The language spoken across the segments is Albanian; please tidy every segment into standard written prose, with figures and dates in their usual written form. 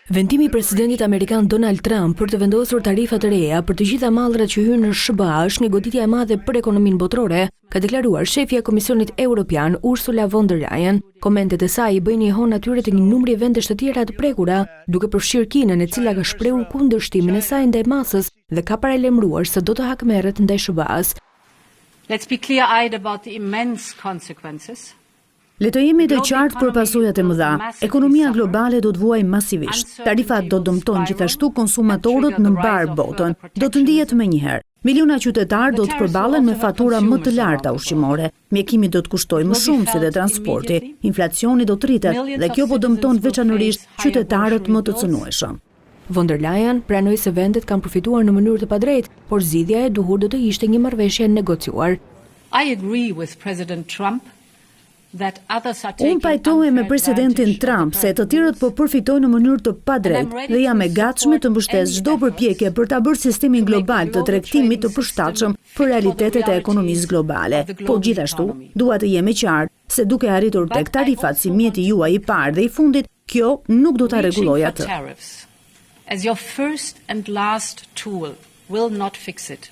Vendimi i presidentit amerikan Donald Trump për të vendosur tarifa të reja për të gjitha mallrat që hyn në SBA është një goditje e madhe për ekonominë botërore, ka deklaruar shefja e Komisionit Evropian Ursula von der Leyen. Komentet e saj i bëjnë një hon atyre të një numri vendesh të tjera të prekura, duke përfshirë Kinën, e cila ka shprehur kundërshtimin e saj ndaj masës dhe ka paralajmëruar se do të hakmerret ndaj SBA-s. Let's be clear-eyed about the immense consequences. Le të jemi të qartë për pasojat e mëdha. Ekonomia globale do të vuajë masivisht. Tarifat do dëmtojnë gjithashtu konsumatorët në mbar botën. Do të ndihet menjëherë. Miliona qytetarë do të përballen me fatura më të larta ushqimore. Mjekimi do të kushtojë më shumë se dhe transporti. Inflacioni do të rritet dhe kjo po dëmton veçanërisht qytetarët më të cënueshëm. Von der Leyen pranoi se vendet kanë përfituar në mënyrë të padrejtë, por zgjidhja e duhur do të ishte një marrëveshje negociuar. I agree with President Trump. Unë pajtohem me presidentin Trump se të tjerët po përfitojnë në mënyrë të padrejtë dhe jam e gatshme të mbështes çdo përpjekje për ta bërë sistemin global të tregtimit të përshtatshëm për realitetet e ekonomisë globale. Po gjithashtu, dua të jem i qartë se duke arritur tek tarifat si mjeti juaj i parë dhe i fundit, kjo nuk do ta rregullojë atë. As your first and last tool will not fix it.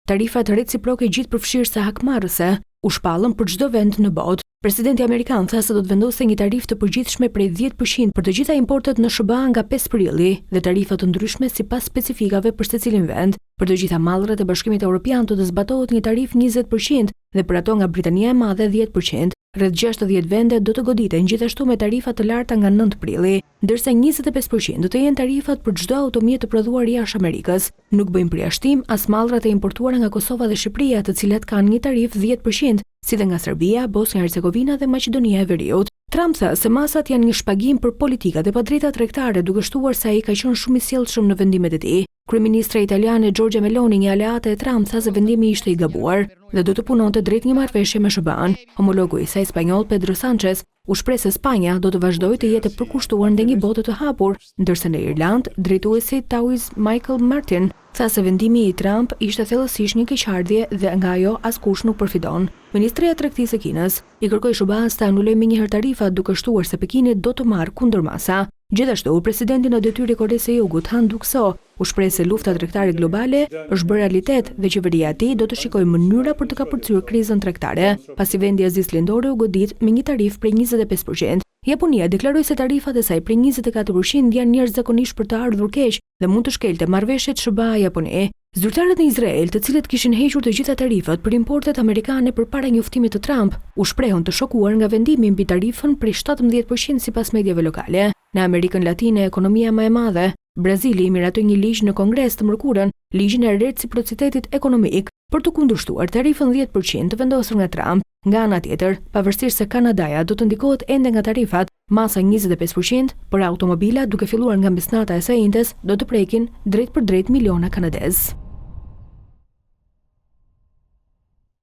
Tarifat reciproke gjithëpërfshirëse hakmarrëse u shpallën për çdo vend në botë. Presidenti amerikan tha se do të vendosë një tarifë të përgjithshme prej 10% për të gjitha importet në SBA nga 5 prilli dhe tarifa të ndryshme sipas specifikave për secilin vend. Për të gjitha mallrat e Bashkimit Evropian do të zbatohet një tarifë 20% dhe për ato nga Britania e Madhe 10%. Rreth 60 vende do të goditen gjithashtu me tarifa të larta nga 9 prilli, ndërsa 25% do të jenë tarifat për çdo automjet të prodhuar jashtë Amerikës. Nuk bëjmë përjashtim as mallrat e importuara nga Kosova dhe Shqipëria, të cilat kanë një tarifë 10%, si dhe nga Serbia, Bosnia-Hercegovina dhe Maqedonia e Veriut. Trump tha se masat janë një shpagim për politikat e padrejta tregtare, duke shtuar se ai ka qenë shumë i sjellshëm në vendimet e tij. Kryeministra italiane Giorgia Meloni, një aleate e Trump, tha se vendimi ishte i gabuar dhe do të punonte drejt një marrëveshje me SBA-n. Homologu i saj spanjoll Pedro Sanchez u shpreh se Spanja do të vazhdojë të jetë përkushtuar ndaj një bote të hapur, ndërsa në Irland drejtuesi Tauis Michael Martin tha se vendimi i Trump ishte thellësisht një keqardhje dhe nga ajo askush nuk përfiton. Ministria e Tregtisë së Kinës i kërkoi SBA-s të anulojë menjëherë tarifat, duke shtuar se Pekini do të marrë kundërmasa. Gjithashtu, presidenti në detyrë i Koresë së Jugut, Han Duck-soo, u shpreh se lufta tregtare globale është bërë realitet dhe qeveria e tij do të shikojë mënyra për të kapërcyer krizën tregtare, pasi vendi Azis Lindore u godit me një tarifë prej 25%. Japonia deklaroi se tarifat e saj prej 24% janë njerëzzakonisht për të ardhur keq dhe mund të shkelte marrëveshjet SBA-Japoni. Zyrtarët në Izrael, të cilët kishin hequr të gjitha tarifat për importet amerikane përpara njoftimit të Trump, u shprehën të shokuar nga vendimi mbi tarifën prej 17% sipas mediave lokale. Në Amerikën Latine, ekonomia më e madhe, Brazili miratoi një ligj në Kongres të mërkurën, ligjin e reciprocitetit ekonomik, për të kundërshtuar tarifën 10% të vendosur nga Trump. Nga ana tjetër, pavarësisht se Kanadaja do të ndikohet ende nga tarifat, masa 25% për automobila, duke filluar nga mesnata e së njëjtës, do të prekin drejt për drejt miliona kanadez.